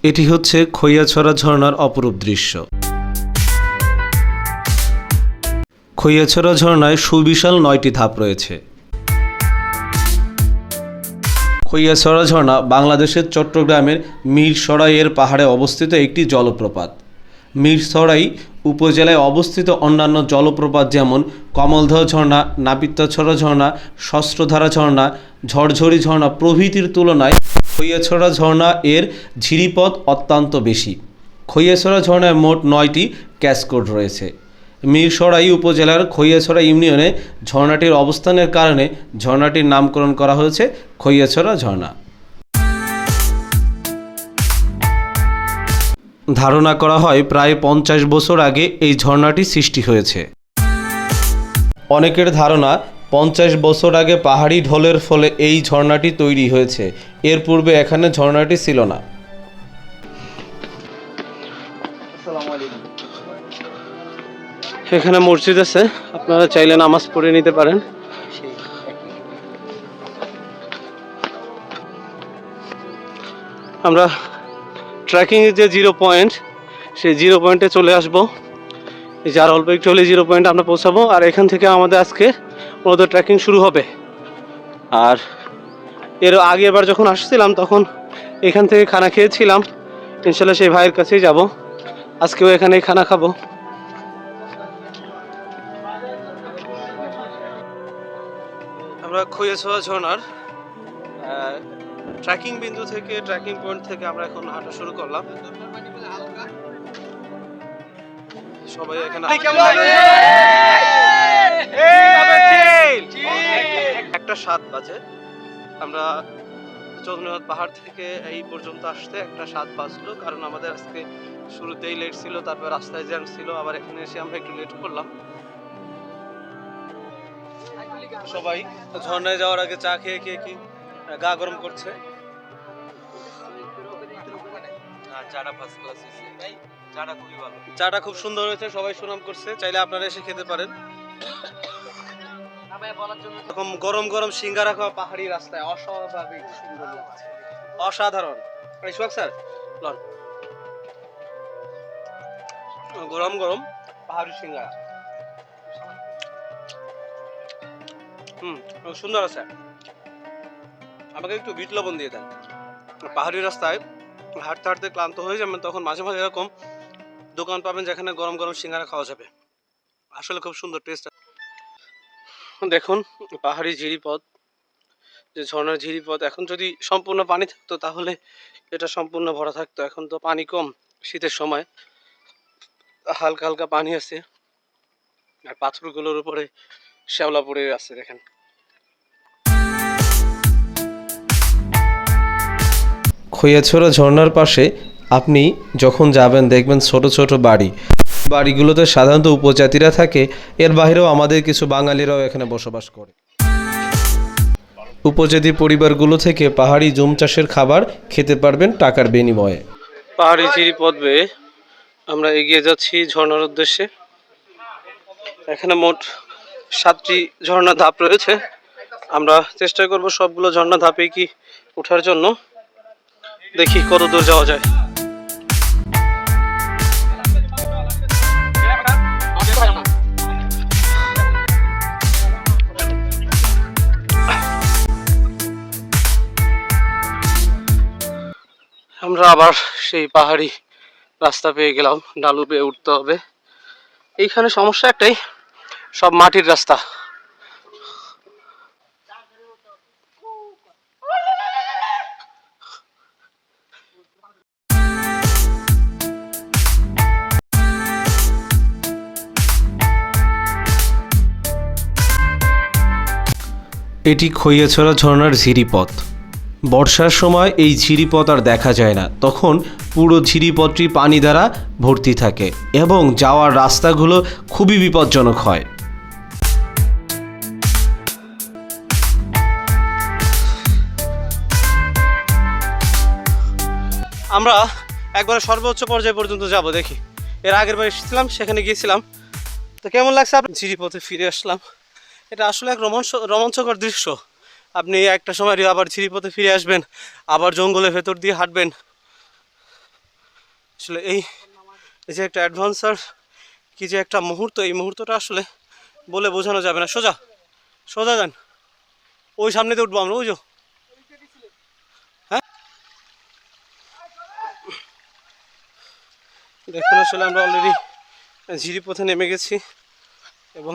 এটি হচ্ছে খৈয়াছড়া ঝর্ণার অপরূপ দৃশ্য। খৈয়াছড়া ঝর্ণায় সুবিশাল 9টি ধাপ রয়েছে। খৈয়াছড়া ঝর্ণা বাংলাদেশের চট্টগ্রামের মিরসরাইয়ের পাহাড়ে অবস্থিত একটি জলপ্রপাত। মিরসরাই উপজেলায় অবস্থিত অন্যান্য জলপ্রপাত যেমন কমলদহ ঝর্ণা, নাপিতাছড়া ঝর্ণা, শস্ত্রধারা ঝর্ণা, ঝরঝরি ঝর্ণা প্রভৃতির তুলনায় খৈয়াছড়া ঝর্ণা এর ঝিরিপথ অত্যন্ত বেশি। খৈয়াছড়া ঝর্ণায় মোট 9টি ক্যাসকেড রয়েছে। মিরসরাই উপজেলার খৈয়াছড়া ইউনিয়নে ঝর্ণাটির অবস্থানের কারণে ঝর্ণাটির নামকরণ করা হয়েছে খৈয়াছড়া ঝর্ণা। ধারণা করা হয় প্রায় 50 বছর আগে এই ঝর্ণাটি সৃষ্টি হয়েছে। অনেকের ধারণা 50 বছর আগে পাহাড়ি ঢলের ফলে এই ঝর্ণাটি তৈরি হয়েছে। এর পূর্বে এখানে ঝর্ণাটি ছিল না। এখানে মসজিদ আছে, আপনারা চাইলে নামাজ পড়ে নিতে পারেন। আমরা ট্রেকিং এর যে 0 পয়েন্ট, সেই 0 পয়েন্টে চলে আসবো। এই যে আর অল্প একটু হলে 0 পয়েন্টে আমরা পৌঁছাবো। আর এখান থেকে আমাদের আজকে মূলত ট্রেকিং শুরু হবে। আর এর আগে এবার যখন আসছিলাম তখন এখান থেকে খানা খেয়েছিলাম। ইনশাল্লাহ সেই ভাইয়ের কাছেই যাব, আজকেও এখানেই খানা খাবো। আমরা খৈয়াছড়া ঝর্ণার ট্রেকিং বিন্দু থেকে, ট্রেকিং পয়েন্ট থেকে আমরা এখন হাঁটা শুরু করলাম। সবাই এখানে একটা 7 বাজে। আমরা চন্দ্রনাথ পাহাড় থেকে এই পর্যন্ত আসতে একটা 7 বাজলো, কারণ আমাদের আজকে শুরুতেই লেট ছিল, তারপর রাস্তায় জ্যাম ছিল, আবার এখানে এসে আমরা একটু লেট করলাম। সবাই ঝর্ণায় যাওয়ার আগে চা খেয়ে খেয়ে কি গা গরম করছে। চাটা খুব সুন্দর হয়েছে, সবাই সুনাম করছে, চাইলে আপনারা এসে খেতে পারেন। এরকম গরম গরম সিঙ্গারা খাওয়া পাহাড়ি রাস্তায় অস্বাভাবিক সুন্দর লাগছে, অসাধারণ। স্যার গরম গরম পাহাড়ি সিঙ্গারা সুন্দর আছে। আমাকে একটু বিট লবণ দিয়ে দেন। পাহাড়ি রাস্তায় হাঁটতে হাঁটতে ক্লান্ত হয়ে যাবেন, তখন মাঝে মাঝে এরকম দোকান পাবেন যেখানে গরম গরম সিঙ্গারা খাওয়া যাবে। আসলে খুব সুন্দর টেস্ট। দেখুন পাহাড়ি ঝিরিপথ, যে ঝর্ণার ঝিরিপথ, এখন যদি সম্পূর্ণ পানি থাকতো তাহলে এটা সম্পূর্ণ ভরা থাকতো। এখন তো পানি কম, শীতের সময় হালকা হালকা পানি আছে, আর পাথরগুলোর উপরে শ্যাওলা পড়ে আছে। দেখেন খৈয়াছড়া ঝর্ণার পাশে আপনি যখন যাবেন দেখবেন ছোট ছোট বাড়িগুলোতে সাধারণত উপজাতিরা থাকে। এর বাইরেও আমাদের কিছু বাঙালিরাও এখানে বসবাস করে। উপজাতি পরিবারগুলো থেকে পাহাড়ি জুম চাষের খাবার খেতে পারবেন টাকার বিনিময়ে। পাহাড়ি ঝিরিপথ বেয়ে আমরা এগিয়ে যাচ্ছি ঝর্ণার উদ্দেশ্যে। এখানে মোট 7টি ঝর্ণা ধাপ রয়েছে। আমরা চেষ্টা করব সবগুলো ঝর্ণা ধাপে কি ওঠার জন্য। দেখি কত দূর যাওয়া যায়। আমরা আবার সেই পাহাড়ি রাস্তা পেয়ে গেলাম, ঢালু পেয়ে উঠতে হবে। এইখানে সমস্যা একটাই, সব মাটির রাস্তা। এটি খৈয়াছড়া ঝর্ণার ঝিরিপথ। বর্ষার সময় এই ঝিরিপথ আর দেখা যায় না, তখন পুরো ঝিরিপথটি পানি দ্বারা ভর্তি থাকে এবং যাওয়ার রাস্তাগুলো খুবই বিপজ্জনক হয়। আমরা একবারে সর্বোচ্চ পর্যায় পর্যন্ত যাব, দেখি। এর আগের বার এসেছিলাম, সেখানে গিয়েছিলাম। তো কেমন লাগছে? আপনি ঝিরিপথে ফিরে আসলাম। এটা আসলে এক রোমাঞ্চকর দৃশ্য। আপনি একটা সময় আবার ঝিরিপথে ফিরে আসবেন, আবার জঙ্গলের ভেতর দিয়ে হাঁটবেন। আসলে এই যে একটা অ্যাডভেঞ্চার, কি যে একটা মুহূর্ত, এই মুহূর্তটা আসলে বলে বোঝানো যাবে না। সোজা সোজা যান, ওই সামনেতে উঠবো আমরা, ওই যে। হ্যাঁ দেখুন, আসলে আমরা অলরেডি ঝিরি পথে নেমে গেছি এবং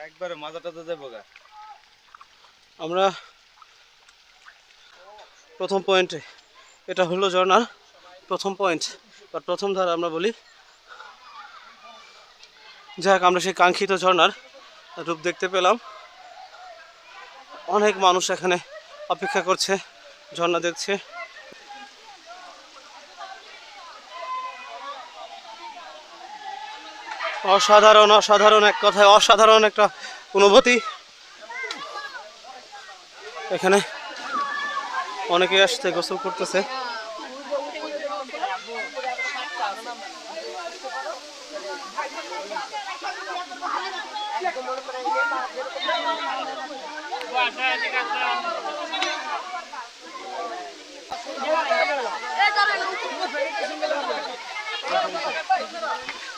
একবারে মাজাটা তো যাবো গা। আমরা প্রথম পয়েন্টে, এটা হলো ঝর্ণার প্রথম পয়েন্ট বা প্রথম ধারা আমরা বলি। যাক, আমরা সেই কাঙ্ক্ষিত ঝর্ণার রূপ দেখতে পেলাম। অনেক মানুষ এখানে অপেক্ষা করছে, ঝর্ণা দেখছে। অসাধারণ, অসাধারণ, এক কথায় অসাধারণ একটা অনুভূতি। এখানে অনেকে আসছে, গোসল করতেছে।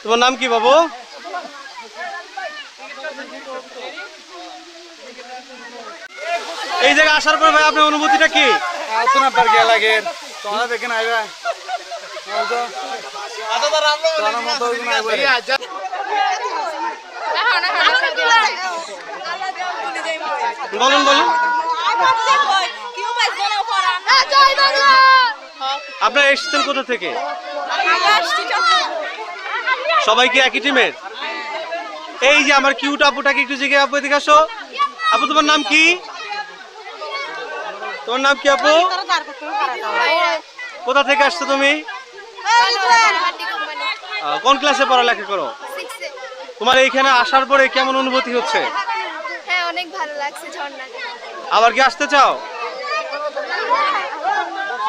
তোমার নাম কি বাবু? এই জায়গায় আসার পর ভাই আপনার অনুভূতিটা কি? লাগে তোমরা দেখে না আইবা বলুন বলুন, আপনারা এসেছেন কোথা থেকে? সবাই কি একই টিমের? এই যে আমার কিউট আপুটাকে একটু জিজ্ঞেস, আপু এদিকে আসো। আপু তোমার নাম কি? তোমার নাম কি আপু? কোথা থেকে আসছো তুমি? কোন ক্লাসে পড়ালেখা করো? তোমার এইখানে আসার পরে কেমন অনুভূতি হচ্ছে? হ্যাঁ, অনেক ভালো লাগছে ঝর্ণাটা। আবার কি আসতে চাও?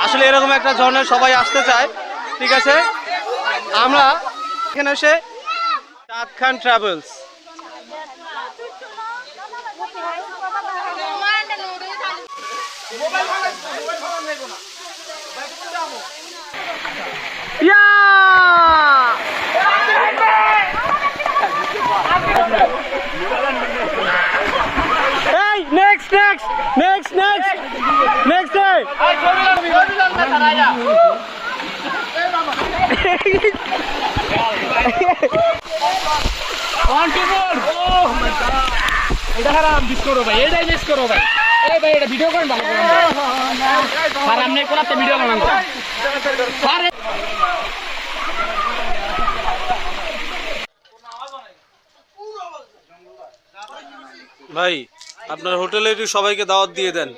আসলে এরকম একটা ঝর্ণায় সবাই আসতে চায়। ঠিক আছে, আমরা এখানে এসে চাঁদ খান ট্রাভেলস, next এটা হারাম মিস করো ভাই, এটাই মিস করো ভাই। এই ভাই এটা ভিডিও করেন, ভালো করেন স্যার, আপনি কোনাতে ভিডিও বানান স্যার। ভাই আপনার হোটেলে একটু সবাইকে দাওয়াত দিয়ে দেন।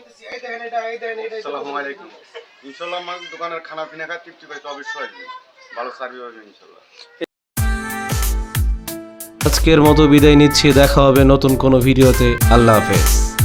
আসসালামু আলাইকুম। ইনশাআল্লাহ আমার দোকানের খানা পিনা খায় তৃপ্তি পাই তো অবশ্যই ভালো সার্ভিস হবে ইনশাআল্লাহ। আজকের মতো বিদায় নিচ্ছি, দেখা হবে নতুন কোনো ভিডিওতে। আল্লাহ হাফেজ।